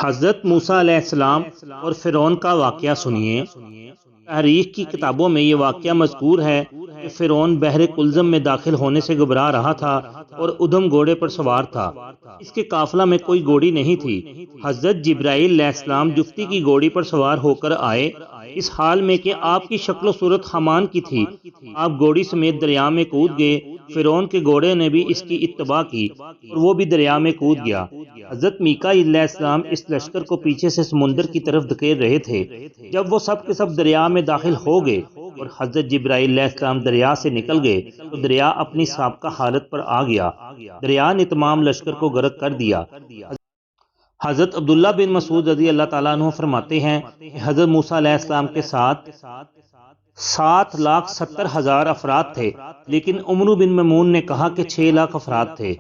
حضرت موسیٰ علیہ السلام اور فرعون کا واقعہ سنیے۔ تاریخ کی کتابوں میں یہ واقعہ مذکور ہے کہ فرعون بحر کلزم میں داخل ہونے سے گھبرا رہا تھا اور ادھم گھوڑے پر سوار تھا۔ اس کے قافلہ میں کوئی گھوڑی نہیں تھی۔ حضرت جبرائیل علیہ السلام جفتی کی گھوڑی پر سوار ہو کر آئے، اس حال میں کہ آپ کی شکل و صورت حامان کی تھی۔ آپ گھوڑی سمیت دریا میں کود گئے۔ فرعون کے گھوڑے نے بھی اس کی اتباع کی اور وہ بھی دریا میں کود گیا۔ حضرت میکائیل علیہ السلام اس لشکر کو پیچھے سے سمندر کی طرف دھکیل رہے تھے۔ جب وہ سب کے سب دریا میں داخل ہو گئے اور حضرت جبرائیل علیہ السلام دریا سے نکل گئے تو دریا اپنی سابقہ حالت پر آ گیا۔ دریا نے تمام لشکر کو غرق کر دیا۔ حضرت عبداللہ بن مسعود رضی اللہ تعالیٰ عنہ فرماتے ہیں کہ حضرت موسیٰ علیہ السلام کے ساتھ 7,70,000 افراد تھے، لیکن عمرو بن ممون نے کہا کہ 6 لاکھ افراد تھے۔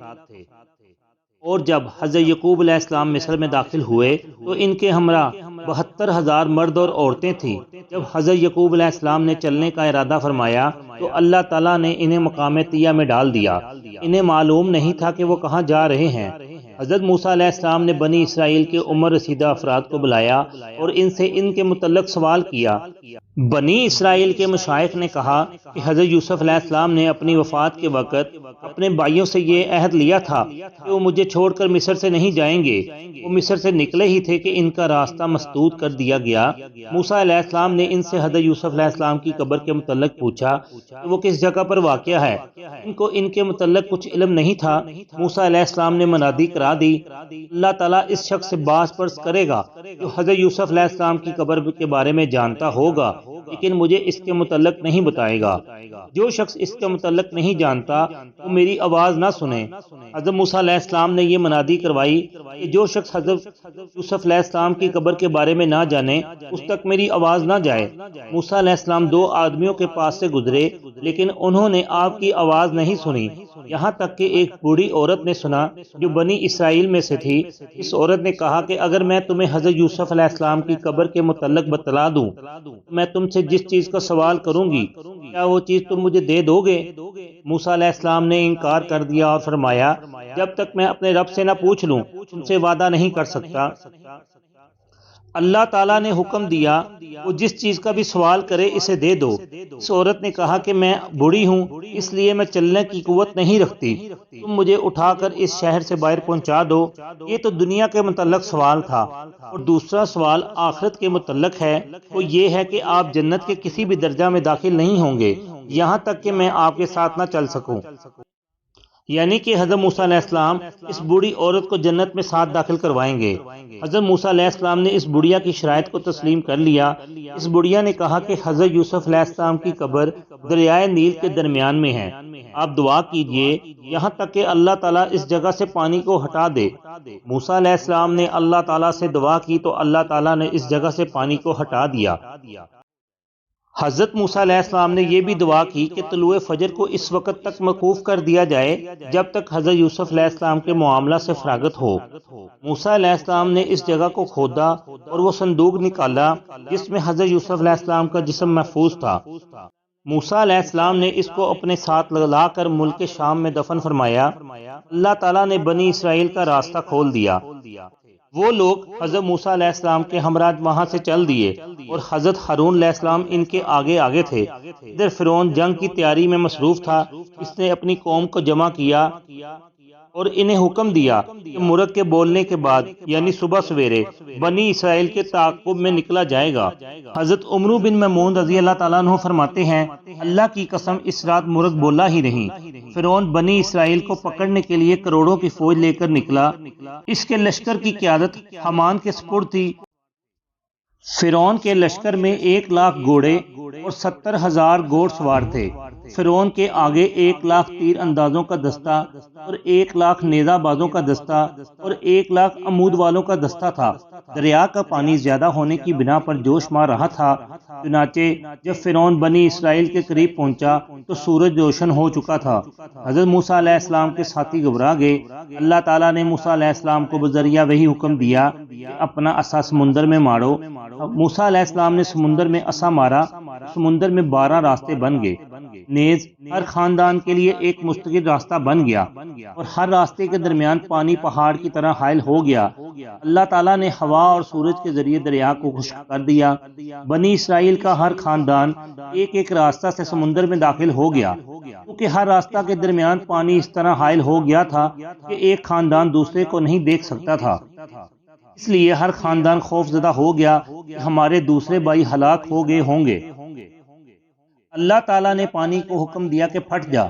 اور جب حضرت یعقوب علیہ السلام مصر میں داخل ہوئے تو ان کے ہمراہ 72,000 مرد اور عورتیں تھیں۔ جب حضرت یعقوب علیہ السلام نے چلنے کا ارادہ فرمایا تو اللہ تعالیٰ نے انہیں مقام طیہ میں ڈال دیا۔ انہیں معلوم نہیں تھا کہ وہ کہاں جا رہے ہیں۔ حضرت موسیٰ علیہ السلام نے بنی اسرائیل کے عمر رسیدہ افراد کو بلایا اور ان سے ان کے متعلق سوال کیا۔ بنی اسرائیل کے مشائخ نے کہا کہ حضرت یوسف علیہ السلام نے اپنی وفات کے وقت اپنے بھائیوں سے یہ عہد لیا تھا کہ وہ مجھے چھوڑ کر مصر سے نہیں جائیں گے۔ وہ مصر سے نکلے ہی تھے کہ ان کا راستہ مسدود کر دیا گیا۔ موسیٰ علیہ السلام نے ان سے حضرت یوسف علیہ السلام کی قبر کے متعلق پوچھا کہ وہ کس جگہ پر واقع ہے۔ ان کو ان کے متعلق کچھ علم نہیں تھا۔ موسیٰ علیہ السلام نے منادی کرا دی، اللہ تعالیٰ اس شخص سے باز پرس کرے گا جو حضرت یوسف علیہ السلام کی قبر کے بارے میں جانتا ہوگا لیکن مجھے اس کے متعلق نہیں بتائے گا۔ جو شخص اس کے متعلق نہیں جانتا وہ میری آواز نہ سنے۔ حضرت موسیٰ علیہ السلام نے یہ منادی کروائی کہ جو شخص حضرت یوسف علیہ السلام کی قبر کے بارے میں نہ جانے اس تک میری آواز نہ جائے۔ موسیٰ علیہ السلام 2 آدمیوں کے پاس سے گزرے لیکن انہوں نے آپ کی آواز نہیں سنی، یہاں تک کہ ایک بوڑھی عورت نے سنا جو بنی اسرائیل میں سے تھی۔ اس عورت نے کہا کہ اگر میں تمہیں حضرت یوسف علیہ السلام کی قبر کے متعلق بتلا دوں، میں تم سے جس چیز کا سوال کروں گی کیا وہ چیز تم مجھے دے دو گے؟ موسیٰ علیہ السلام نے انکار کر دیا اور فرمایا، جب تک میں اپنے رب سے نہ پوچھ لوں تم سے وعدہ نہیں کر سکتا۔ اللہ تعالیٰ نے حکم دیا وہ جس چیز کا بھی سوال کرے اسے دے دو۔ اس عورت نے کہا کہ میں بوڑھی ہوں اس لیے میں چلنے کی قوت نہیں رکھتی، تم مجھے اٹھا کر اس شہر سے باہر پہنچا دو۔ یہ تو دنیا کے متعلق سوال تھا، اور دوسرا سوال آخرت کے متعلق ہے، وہ یہ ہے کہ آپ جنت کے کسی بھی درجہ میں داخل نہیں ہوں گے یہاں تک کہ میں آپ کے ساتھ نہ چل سکوں۔ یعنی کہ حضرت موسیٰ علیہ السلام اس بوڑھی عورت کو جنت میں ساتھ داخل کروائیں گے۔ حضرت موسیٰ علیہ السلام نے اس بڑھیا کی شرائط کو تسلیم کر لیا۔ اس بڑھیا نے کہا کہ حضرت یوسف علیہ السلام کی قبر دریائے نیل کے درمیان میں ہے، آپ دعا کیجئے یہاں تک کہ اللہ تعالیٰ اس جگہ سے پانی کو ہٹا دے۔ موسیٰ علیہ السلام نے اللہ تعالیٰ سے دعا کی تو اللہ تعالیٰ نے اس جگہ سے پانی کو ہٹا دیا۔ حضرت موسیٰ علیہ السلام نے یہ بھی دعا کی کہ طلوع فجر کو اس وقت تک موقوف کر دیا جائے جب تک حضرت یوسف علیہ السلام کے معاملہ سے فراغت ہو۔ موسیٰ علیہ السلام نے اس جگہ کو کھودا اور وہ صندوق نکالا جس میں حضرت یوسف علیہ السلام کا جسم محفوظ تھا۔ موسیٰ علیہ السلام نے اس کو اپنے ساتھ لا کر ملک شام میں دفن فرمایا۔ اللہ تعالیٰ نے بنی اسرائیل کا راستہ کھول دیا۔ وہ لوگ حضرت موسیٰ علیہ السلام کے ہمراہ وہاں سے چل دیے اور حضرت ہارون علیہ السلام ان کے آگے آگے تھے۔ ادھر فرعون جنگ کی تیاری میں مصروف تھا۔ اس نے اپنی قوم کو جمع کیا اور انہیں حکم دیا کہ مرغ کے بولنے کے بعد یعنی صبح سویرے بنی اسرائیل کے تعاقب میں نکلا جائے گا۔ حضرت عمرو بن ممون رضی اللہ تعالیٰ عنہ فرماتے ہیں، اللہ کی قسم اس رات مرغ بولا ہی نہیں۔ فرعون بنی اسرائیل کو پکڑنے کے لیے کروڑوں کی فوج لے کر نکلا۔ اس کے لشکر کی قیادت حامان کے سپرد تھی۔ فرعون کے لشکر میں 1 لاکھ گھوڑے اور 70,000 گھوڑ سوار تھے۔ فرعون کے آگے 1 لاکھ تیر اندازوں کا دستہ اور 1 لاکھ نیزہ بازوں کا دستہ اور 1 لاکھ عمود والوں کا دستہ تھا۔ دریا کا پانی زیادہ ہونے کی بنا پر جوش مار رہا تھا، چنانچہ جب فرعون بنی اسرائیل کے قریب پہنچا تو سورج روشن ہو چکا تھا۔ حضرت موسیٰ علیہ السلام کے ساتھی گھبرا گئے۔ اللہ تعالیٰ نے موسیٰ علیہ السلام کو بذریعہ وحی حکم دیا کہ اپنا عصا سمندر میں مارو۔ موسیٰ علیہ السلام نے سمندر میں عصا مارا، سمندر میں 12 راستے بن گئے۔ نیز ہر خاندان کے لیے ایک مستقل راستہ بن گیا اور ہر راستے کے درمیان پانی پہاڑ کی طرح حائل ہو گیا۔ اللہ تعالیٰ نے ہوا اور سورج کے ذریعے دریا کو خشک کر دیا۔ بنی اسرائیل کا ہر خاندان ایک ایک راستہ سے سمندر میں داخل ہو گیا، کیونکہ ہر راستہ کے درمیان پانی اس طرح حائل ہو گیا تھا کہ ایک خاندان دوسرے کو نہیں دیکھ سکتا تھا۔ اس لیے ہر خاندان خوف زدہ ہو گیا کہ ہمارے دوسرے بھائی ہلاک ہو گئے ہوں گے۔ اللہ تعالیٰ نے پانی کو حکم دیا کہ پھٹ جا۔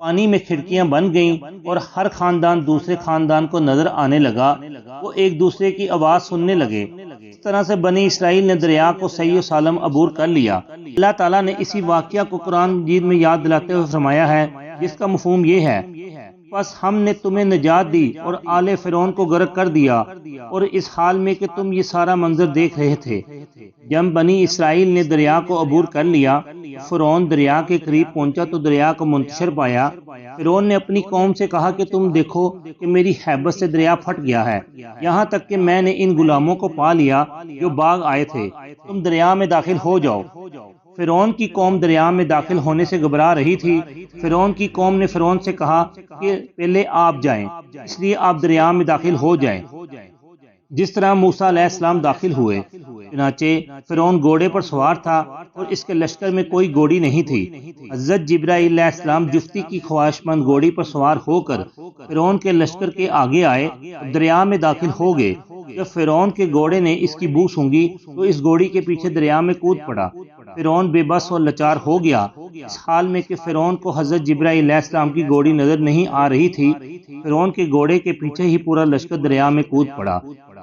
پانی میں کھڑکیاں بن گئیں اور ہر خاندان دوسرے خاندان کو نظر آنے لگا، وہ ایک دوسرے کی آواز سننے لگے۔ اس طرح سے بنی اسرائیل نے دریا کو صحیح و سالم عبور کر لیا۔ اللہ تعالیٰ نے اسی واقعہ کو قرآن مجید میں یاد دلاتے ہوئے فرمایا ہے، جس کا مفہوم یہ ہے، بس ہم نے تمہیں نجات دی اور آل فرعون کو غرق کر دیا، اور اس حال میں کہ تم یہ سارا منظر دیکھ رہے تھے۔ جب بنی اسرائیل نے دریا کو عبور کر لیا، فرعون دریا کے قریب پہنچا تو دریا کو منتشر پایا۔ فرعون نے اپنی قوم سے کہا کہ تم دیکھو کہ میری ہیبت سے دریا پھٹ گیا ہے، یہاں تک کہ میں نے ان غلاموں کو پا لیا جو باغ آئے تھے، تم دریا میں داخل ہو جاؤ۔ فرعون کی قوم دریا میں داخل ہونے سے گھبرا رہی تھی۔ فرعون کی قوم نے فرعون سے کہا کہ پہلے آپ جائیں، اس لیے آپ دریا میں داخل ہو جائیں، جس طرح موسیٰ علیہ السلام داخل ہوئے۔ چنانچہ فرعون گھوڑے پر سوار تھا اور اس کے لشکر میں کوئی گھوڑی نہیں تھی۔ حضرت جبرائیل علیہ السلام جفتی کی خواہش مند گھوڑی پر سوار ہو کر فرعون کے لشکر کے آگے آئے، دریا میں داخل ہو گئے۔ جب فرعون کے گھوڑے نے اس کی بو سونگھی تو اس گھوڑی کے پیچھے دریا میں کود پڑا۔ فرعون بے بس اور لاچار ہو گیا، اس حال میں کہ فرعون کو حضرت جبرائیل علیہ السلام کی گھوڑی نظر نہیں آ رہی تھی۔ فرعون کے گھوڑے کے پیچھے ہی پورا لشکر دریا میں کود پڑا۔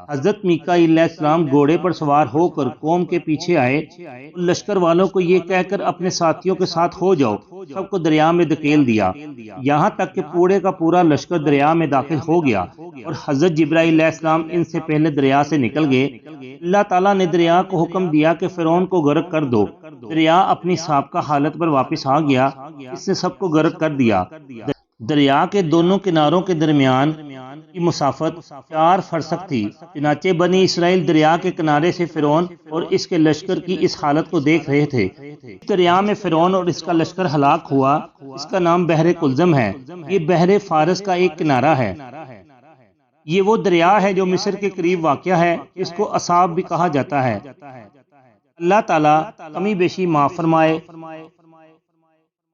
حضرت میکائیل علیہ السلام گھوڑے پر سوار ہو کر قوم کے پیچھے آئے اور لشکر والوں کو یہ کہہ کر اپنے ساتھیوں کے ساتھ ہو جاؤ، سب کو دریا میں دھکیل دیا، یہاں تک کہ پورے کا پورا لشکر دریا میں داخل ہو گیا اور حضرت جبرائیل علیہ السلام ان سے پہلے دریا سے نکل گئے۔ اللہ تعالیٰ نے دریا کو حکم دیا کہ فرعون کو غرق کر دو۔ دریا اپنی سابقہ حالت پر واپس آ گیا، اس نے سب کو غرق کر دیا۔ دریا کے دونوں کناروں کے درمیان کی مسافت 4 فرسخ تھی۔ چنانچہ بنی اسرائیل دریا کے کنارے سے فرعون اور اس کے لشکر کی اس حالت کو دیکھ رہے تھے۔ اس دریا میں فرعون اور اس کا لشکر ہلاک ہوا، اس کا نام بحر کلزم ہے، یہ بحر فارس کا ایک کنارہ ہے۔ یہ وہ دریا ہے جو مصر کے قریب واقع ہے، اس کو عصاب بھی کہا جاتا ہے۔ اللہ تعالیٰ کمی بیشی معاف فرمائے۔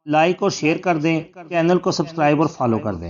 لائک اور شیئر کر دیں، چینل کو سبسکرائب اور فالو کر دیں۔